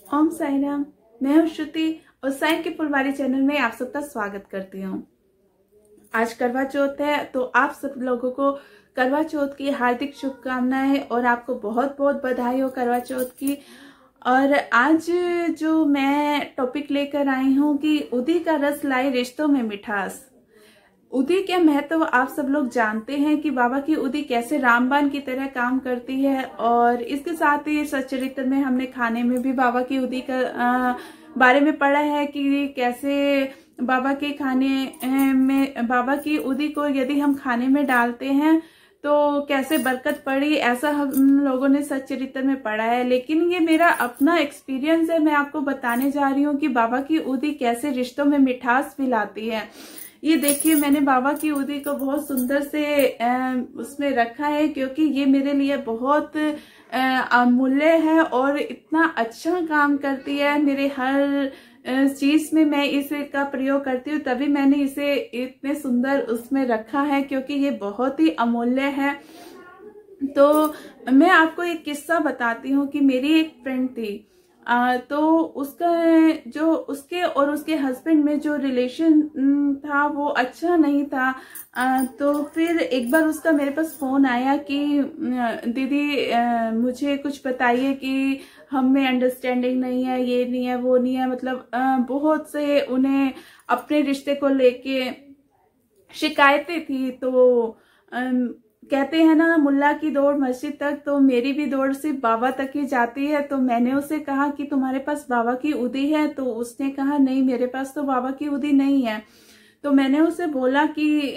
ओम साई राम। मैं हूँ श्रुति और साई के फुलवारी चैनल में आप सबका स्वागत करती हूँ। आज करवा चौथ है, तो आप सब लोगों को करवा चौथ की हार्दिक शुभकामनाएं और आपको बहुत बहुत बधाई हो करवा चौथ की। और आज जो मैं टॉपिक लेकर आई हूँ कि उदी का रस लाई रिश्तों में मिठास। उदी के महत्व आप सब लोग जानते हैं कि बाबा की उदी कैसे रामबाण की तरह काम करती है। और इसके साथ ही सच्चरित्र में हमने खाने में भी बाबा की उदी का बारे में पढ़ा है कि कैसे बाबा के खाने में बाबा की उदी को यदि हम खाने में डालते हैं तो कैसे बरकत पड़ी, ऐसा हम लोगों ने सच्चरित्र में पढ़ा है। लेकिन ये मेरा अपना एक्सपीरियंस है, मैं आपको बताने जा रही हूँ कि बाबा की उदी कैसे रिश्तों में मिठास भी लाती है। ये देखिए, मैंने बाबा की उदी को बहुत सुंदर से उसमें रखा है क्योंकि ये मेरे लिए बहुत अमूल्य है और इतना अच्छा काम करती है। मेरे हर चीज में मैं इसका प्रयोग करती हूँ, तभी मैंने इसे इतने सुंदर उसमें रखा है क्योंकि ये बहुत ही अमूल्य है। तो मैं आपको एक किस्सा बताती हूँ कि मेरी एक फ्रेंड थी, तो उसका जो उसके और उसके हस्बैंड में जो रिलेशन था वो अच्छा नहीं था। तो फिर एक बार उसका मेरे पास फोन आया कि दीदी मुझे कुछ बताइए कि हम में अंडरस्टैंडिंग नहीं है, ये नहीं है, वो नहीं है। मतलब बहुत से उन्हें अपने रिश्ते को लेके शिकायतें थी। तो कहते हैं ना, मुल्ला की दौड़ मस्जिद तक, तो मेरी भी दौड़ सिर्फ बाबा तक ही जाती है। तो मैंने उसे कहा कि तुम्हारे पास बाबा की उदी है? तो उसने कहा नहीं, मेरे पास तो बाबा की उदी नहीं है। तो मैंने उसे बोला कि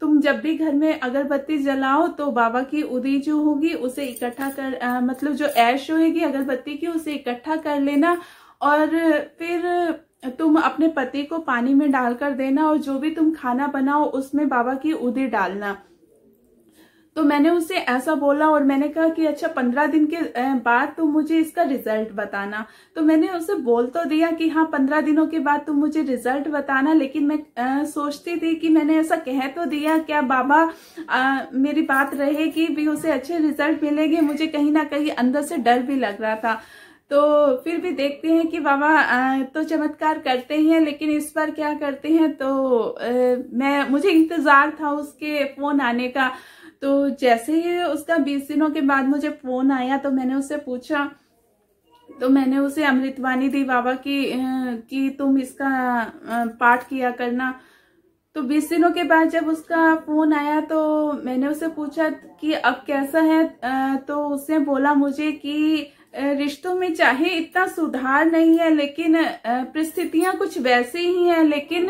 तुम जब भी घर में अगरबत्ती जलाओ तो बाबा की उदी जो होगी उसे इकट्ठा कर मतलब जो ऐश होगी अगरबत्ती की उसे इकट्ठा कर लेना और फिर तुम अपने पति को पानी में डालकर देना और जो भी तुम खाना बनाओ उसमें बाबा की उदी डालना। तो मैंने उसे ऐसा बोला और मैंने कहा कि अच्छा 15 दिन के बाद तुम मुझे इसका रिजल्ट बताना। तो मैंने उसे बोल तो दिया कि हाँ 15 दिनों के बाद तुम मुझे रिजल्ट बताना, लेकिन मैं सोचती थी कि मैंने ऐसा कह तो दिया, क्या बाबा मेरी बात रहेगी भी, उसे अच्छे रिजल्ट मिलेंगे? मुझे कहीं ना कहीं अंदर से डर भी लग रहा था। तो फिर भी देखते हैं कि बाबा तो चमत्कार करते हैं, लेकिन इस बार क्या करते हैं। तो मुझे इंतजार था उसके फोन आने का। तो जैसे ही उसका 20 दिनों के बाद मुझे फोन आया तो मैंने उससे पूछा, तो मैंने उसे अमृतवाणी दी बाबा की कि तुम इसका पाठ किया करना। तो 20 दिनों के बाद जब उसका फोन आया तो मैंने उसे पूछा कि अब कैसा है। तो उसने बोला मुझे कि रिश्तों में चाहे इतना सुधार नहीं है, लेकिन परिस्थितियां कुछ वैसे ही हैं, लेकिन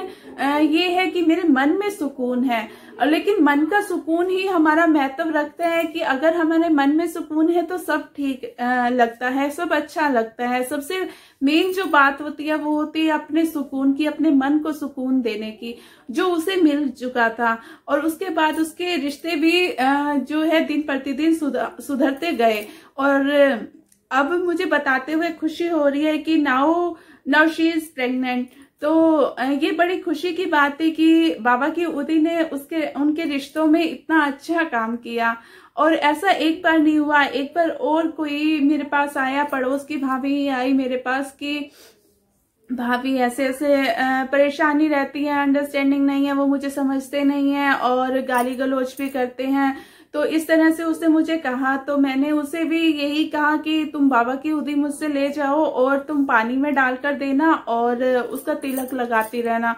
ये है कि मेरे मन में सुकून है। लेकिन मन का सुकून ही हमारा महत्व रखता है कि अगर हमारे मन में सुकून है तो सब ठीक लगता है, सब अच्छा लगता है। सबसे मेन जो बात होती है वो होती है अपने सुकून की, अपने मन को सुकून देने की, जो उसे मिल चुका था। और उसके बाद उसके रिश्ते भी जो है दिन प्रतिदिन सुधरते गए। और अब मुझे बताते हुए खुशी हो रही है कि नाउ शी इज प्रेग्नेंट। तो ये बड़ी खुशी की बात है कि बाबा की उदी ने उनके रिश्तों में इतना अच्छा काम किया। और ऐसा एक बार नहीं हुआ, एक बार और कोई मेरे पास आया, पड़ोस की भाभी आई मेरे पास कि भाभी ऐसे ऐसे परेशानी रहती है, अंडरस्टैंडिंग नहीं है, वो मुझे समझते नहीं है और गाली गलौज भी करते हैं। तो इस तरह से उसने मुझे कहा। तो मैंने उसे भी यही कहा कि तुम बाबा की उदी मुझसे ले जाओ और तुम पानी में डालकर देना और उसका तिलक लगाती रहना।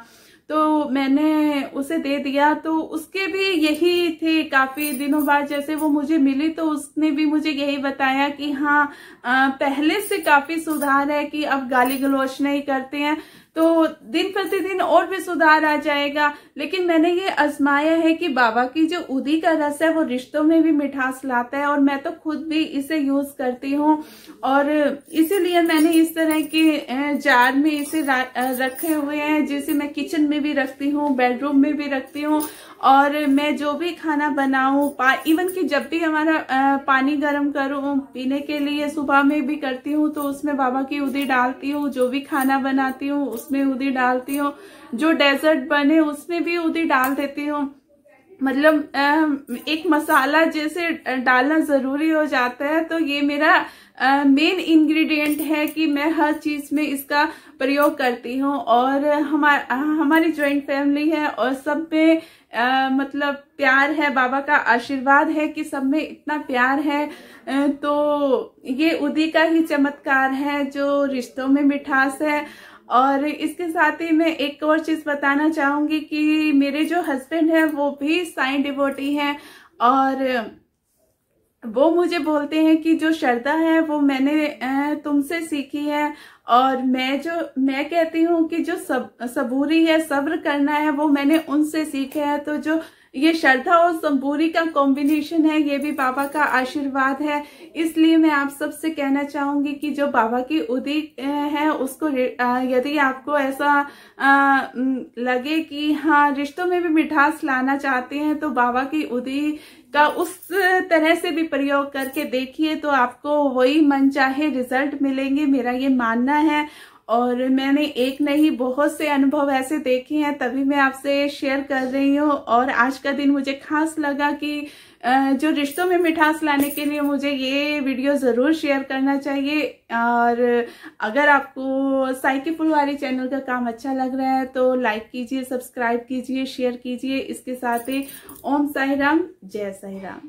तो मैंने उसे दे दिया। तो उसके भी यही थे, काफी दिनों बाद जैसे वो मुझे मिली तो उसने भी मुझे यही बताया कि हाँ पहले से काफी सुधार है, कि अब गाली गलौज नहीं करते हैं, तो दिन प्रतिदिन और भी सुधार आ जाएगा। लेकिन मैंने ये आजमाया है कि बाबा की जो उदी का रस है वो रिश्तों में भी मिठास लाता है, और मैं तो खुद भी इसे यूज करती हूँ। और इसीलिए मैंने इस तरह के जार में इसे रखे हुए हैं, जिसे मैं किचन में भी रखती हूँ, बेडरूम में भी रखती हूँ। और मैं जो भी खाना बनाऊं, इवन कि जब भी हमारा पानी गर्म करूं पीने के लिए, सुबह में भी करती हूँ, तो उसमें बाबा की उदी डालती हूँ। जो भी खाना बनाती हूँ उसमें उदी डालती हूँ, जो डेजर्ट बने उसमें भी उदी डाल देती हूँ। मतलब एक मसाला जैसे डालना जरूरी हो जाता है, तो ये मेरा मेन इंग्रेडिएंट है कि मैं हर चीज में इसका प्रयोग करती हूँ। और हमारी जॉइंट फैमिली है और सब में मतलब प्यार है, बाबा का आशीर्वाद है कि सब में इतना प्यार है। तो ये उदी का ही चमत्कार है जो रिश्तों में मिठास है। और इसके साथ ही मैं एक और चीज बताना चाहूंगी कि मेरे जो हस्बैंड है वो भी साईं डिवोटी हैं, और वो मुझे बोलते हैं कि जो श्रद्धा है वो मैंने तुमसे सीखी है। और मैं कहती हूँ कि जो सबूरी है, सब्र करना है, वो मैंने उनसे सीखा है। तो जो ये श्रद्धा और सबूरी का कॉम्बिनेशन है, ये भी बाबा का आशीर्वाद है। इसलिए मैं आप सबसे कहना चाहूंगी कि जो बाबा की उदी है उसको यदि आपको ऐसा लगे कि हाँ रिश्तों में भी मिठास लाना चाहते हैं, तो बाबा की उदी का उस तरह से भी प्रयोग करके देखिए, तो आपको वही मनचाहे रिजल्ट मिलेंगे, मेरा ये मानना है। और मैंने एक नहीं बहुत से अनुभव ऐसे देखे हैं, तभी मैं आपसे शेयर कर रही हूँ। और आज का दिन मुझे खास लगा कि जो रिश्तों में मिठास लाने के लिए मुझे ये वीडियो जरूर शेयर करना चाहिए। और अगर आपको साईं की फुलवारी चैनल का काम अच्छा लग रहा है तो लाइक कीजिए, सब्सक्राइब कीजिए, शेयर कीजिए। इसके साथ ही ओम साई राम, जय साई राम।